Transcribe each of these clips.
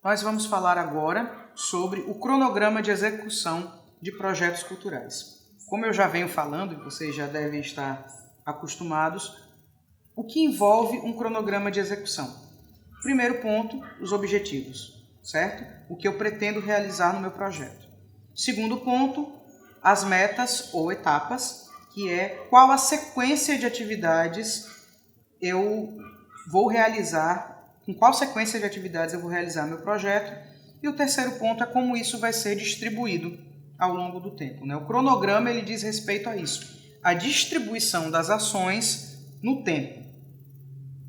nós vamos falar agora sobre o cronograma de execução de projetos culturais. Como eu já venho falando, e vocês já devem estar acostumados, o que envolve um cronograma de execução? Primeiro ponto, os objetivos, certo? O que eu pretendo realizar no meu projeto. Segundo ponto, as metas ou etapas, que é qual a sequência de atividades eu vou realizar, com qual sequência de atividades eu vou realizar meu projeto. E o terceiro ponto é como isso vai ser distribuído ao longo do tempo, né? O cronograma ele diz respeito a isso, a distribuição das ações no tempo,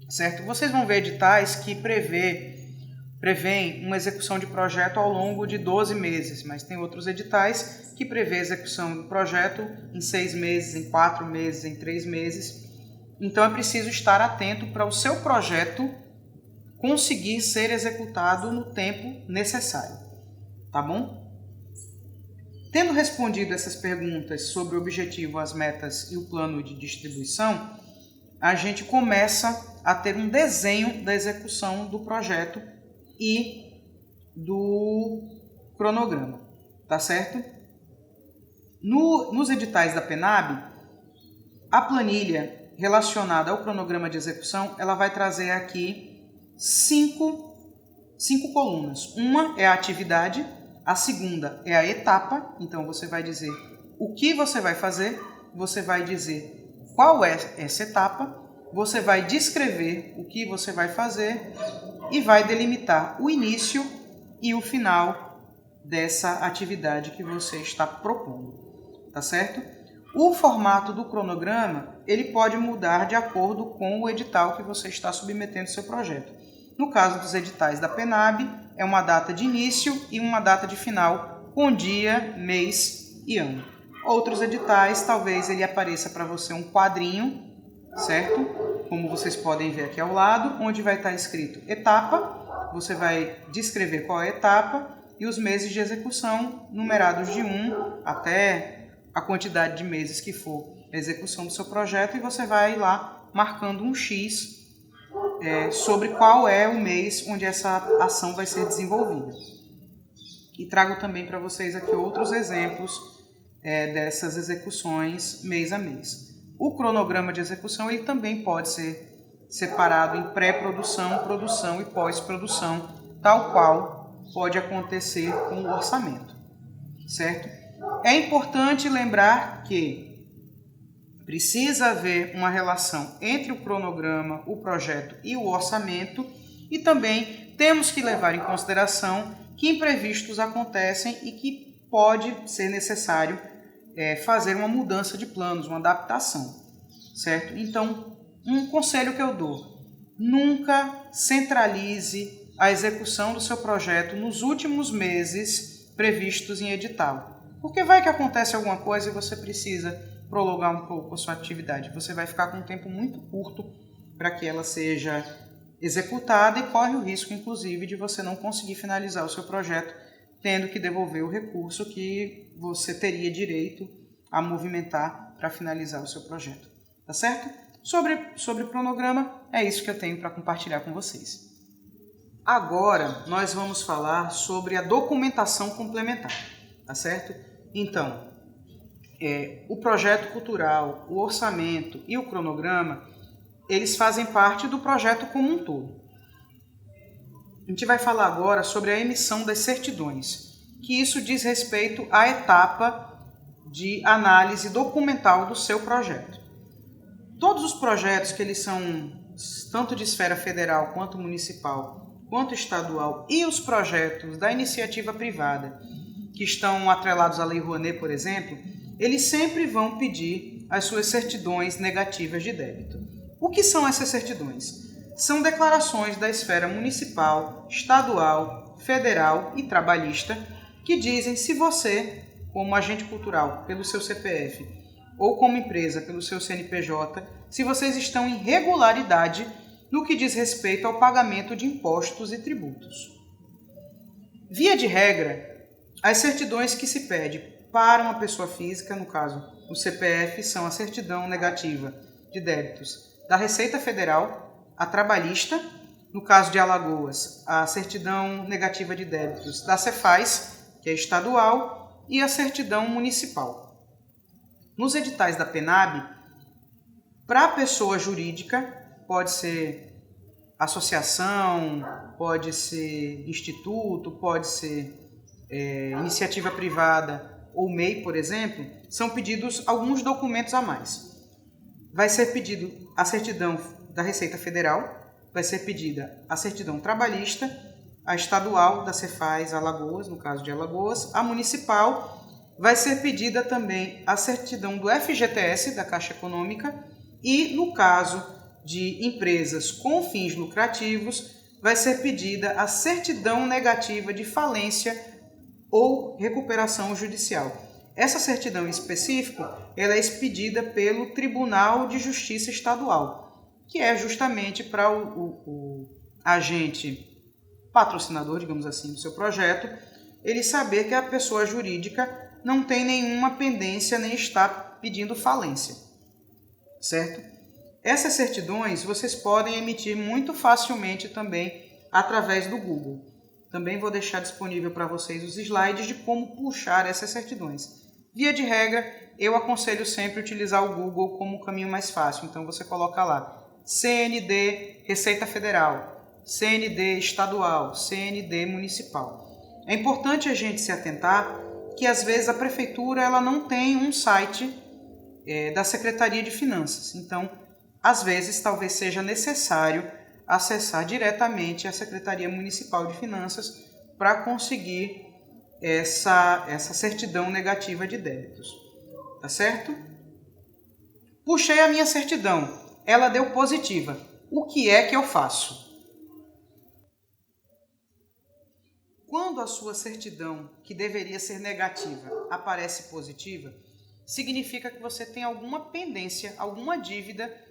certo? Vocês vão ver editais que prevêem uma execução de projeto ao longo de 12 meses, mas tem outros editais que prevê execução do projeto em 6 meses, em 4 meses, em 3 meses. Então é preciso estar atento para o seu projeto conseguir ser executado no tempo necessário, tá bom? Tendo respondido essas perguntas sobre o objetivo, as metas e o plano de distribuição, a gente começa a ter um desenho da execução do projeto e do cronograma, tá certo? Nos editais da PNAB, a planilha relacionada ao cronograma de execução, ela vai trazer aqui cinco colunas. Uma é a atividade, a segunda é a etapa, então você vai dizer o que você vai fazer, você vai dizer qual é essa etapa, você vai descrever o que você vai fazer e vai delimitar o início e o final dessa atividade que você está propondo, tá certo? O formato do cronograma, ele pode mudar de acordo com o edital que você está submetendo ao seu projeto. No caso dos editais da PNAB, é uma data de início e uma data de final, com dia, mês e ano. Outros editais, talvez ele apareça para você um quadrinho, certo? Como vocês podem ver aqui ao lado, onde vai estar escrito etapa, você vai descrever qual é a etapa e os meses de execução numerados de 1 até a quantidade de meses que for a execução do seu projeto e você vai lá marcando um X sobre qual é o mês onde essa ação vai ser desenvolvida. E trago também para vocês aqui outros exemplos dessas execuções mês a mês. O cronograma de execução ele também pode ser separado em pré-produção, produção e pós-produção, tal qual pode acontecer com o orçamento, certo? É importante lembrar que precisa haver uma relação entre o cronograma, o projeto e o orçamento e também temos que levar em consideração que imprevistos acontecem e que pode ser necessário fazer uma mudança de planos, uma adaptação, certo? Então, um conselho que eu dou, nunca centralize a execução do seu projeto nos últimos meses previstos em edital, porque vai que acontece alguma coisa e você precisa prolongar um pouco a sua atividade. Você vai ficar com um tempo muito curto para que ela seja executada e corre o risco, inclusive, de você não conseguir finalizar o seu projeto, tendo que devolver o recurso que você teria direito a movimentar para finalizar o seu projeto. Tá certo? Sobre o cronograma, é isso que eu tenho para compartilhar com vocês. Agora, nós vamos falar sobre a documentação complementar. Tá certo? Então, o projeto cultural, o orçamento e o cronograma, eles fazem parte do projeto como um todo. A gente vai falar agora sobre a emissão das certidões, que isso diz respeito à etapa de análise documental do seu projeto. Todos os projetos que eles são tanto de esfera federal quanto municipal, quanto estadual, e os projetos da iniciativa privada, que estão atrelados à Lei Rouanet, por exemplo, eles sempre vão pedir as suas certidões negativas de débito. O que são essas certidões? São declarações da esfera municipal, estadual, federal e trabalhista que dizem se você, como agente cultural, pelo seu CPF, ou como empresa, pelo seu CNPJ, se vocês estão em regularidade no que diz respeito ao pagamento de impostos e tributos. Via de regra, as certidões que se pede para uma pessoa física, no caso o CPF, são a certidão negativa de débitos da Receita Federal, a trabalhista, No caso de Alagoas, a certidão negativa de débitos da Cefaz, que é estadual, e a certidão municipal. Nos editais da PENAB, para a pessoa jurídica, pode ser associação, pode ser instituto, pode ser iniciativa privada ou MEI, por exemplo, são pedidos alguns documentos a mais. Vai ser pedido a certidão da Receita Federal, vai ser pedida a certidão trabalhista, a estadual da Cefaz Alagoas, no caso de Alagoas, a municipal, vai ser pedida também a certidão do FGTS, da Caixa Econômica, e no caso de empresas com fins lucrativos, vai ser pedida a certidão negativa de falência ou recuperação judicial. Essa certidão em específico, ela é expedida pelo Tribunal de Justiça Estadual, que é justamente para o agente patrocinador, digamos assim, do seu projeto, ele saber que a pessoa jurídica não tem nenhuma pendência nem está pedindo falência, certo? Essas certidões vocês podem emitir muito facilmente também através do Google. Também vou deixar disponível para vocês os slides de como puxar essas certidões. Via de regra, eu aconselho sempre utilizar o Google como o caminho mais fácil. Então você coloca lá CND Receita Federal, CND Estadual, CND Municipal. É importante a gente se atentar que às vezes a prefeitura ela não tem um site da Secretaria de Finanças. Então, às vezes, talvez seja necessário acessar diretamente a Secretaria Municipal de Finanças para conseguir essa certidão negativa de débitos. Tá certo? Puxei a minha certidão, ela deu positiva. O que é que eu faço? Quando a sua certidão, que deveria ser negativa, aparece positiva, significa que você tem alguma pendência, alguma dívida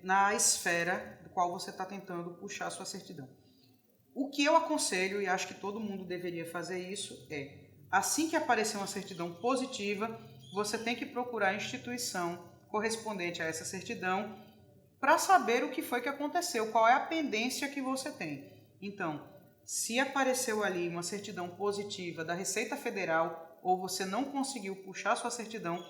na esfera do qual você está tentando puxar a sua certidão. O que eu aconselho, e acho que todo mundo deveria fazer isso, assim que aparecer uma certidão positiva, você tem que procurar a instituição correspondente a essa certidão para saber o que foi que aconteceu, qual é a pendência que você tem. Então, se apareceu ali uma certidão positiva da Receita Federal ou você não conseguiu puxar sua certidão,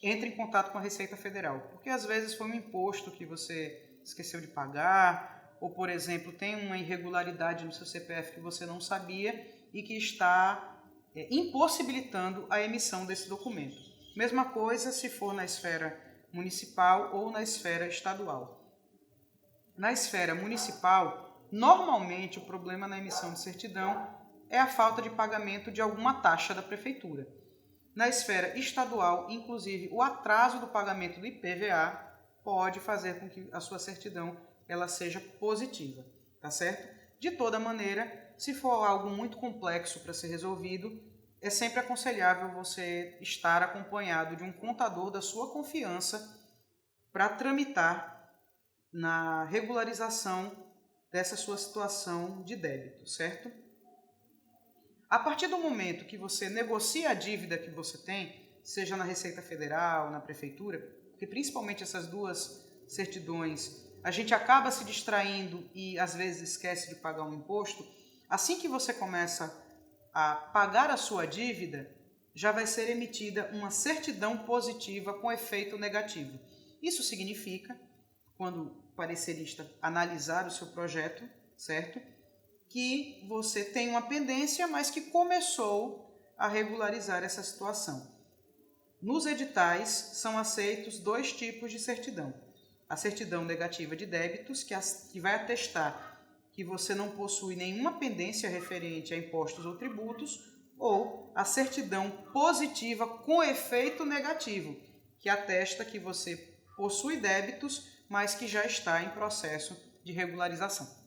entre em contato com a Receita Federal, porque às vezes foi um imposto que você esqueceu de pagar, ou, por exemplo, tem uma irregularidade no seu CPF que você não sabia e que está impossibilitando a emissão desse documento. Mesma coisa se for na esfera municipal ou na esfera estadual. Na esfera municipal, normalmente o problema na emissão de certidão é a falta de pagamento de alguma taxa da prefeitura. Na esfera estadual, inclusive, o atraso do pagamento do IPVA pode fazer com que a sua certidão ela seja positiva, tá certo? De toda maneira, se for algo muito complexo para ser resolvido, é sempre aconselhável você estar acompanhado de um contador da sua confiança para tramitar na regularização dessa sua situação de débito, certo? A partir do momento que você negocia a dívida que você tem, seja na Receita Federal, na Prefeitura, porque principalmente essas duas certidões, a gente acaba se distraindo e às vezes esquece de pagar um imposto, assim que você começa a pagar a sua dívida, já vai ser emitida uma certidão positiva com efeito negativo. Isso significa, quando o parecerista analisar o seu projeto, certo? Que você tem uma pendência, mas que começou a regularizar essa situação. Nos editais são aceitos dois tipos de certidão. A certidão negativa de débitos, que vai atestar que você não possui nenhuma pendência referente a impostos ou tributos, ou a certidão positiva com efeito negativo, que atesta que você possui débitos, mas que já está em processo de regularização.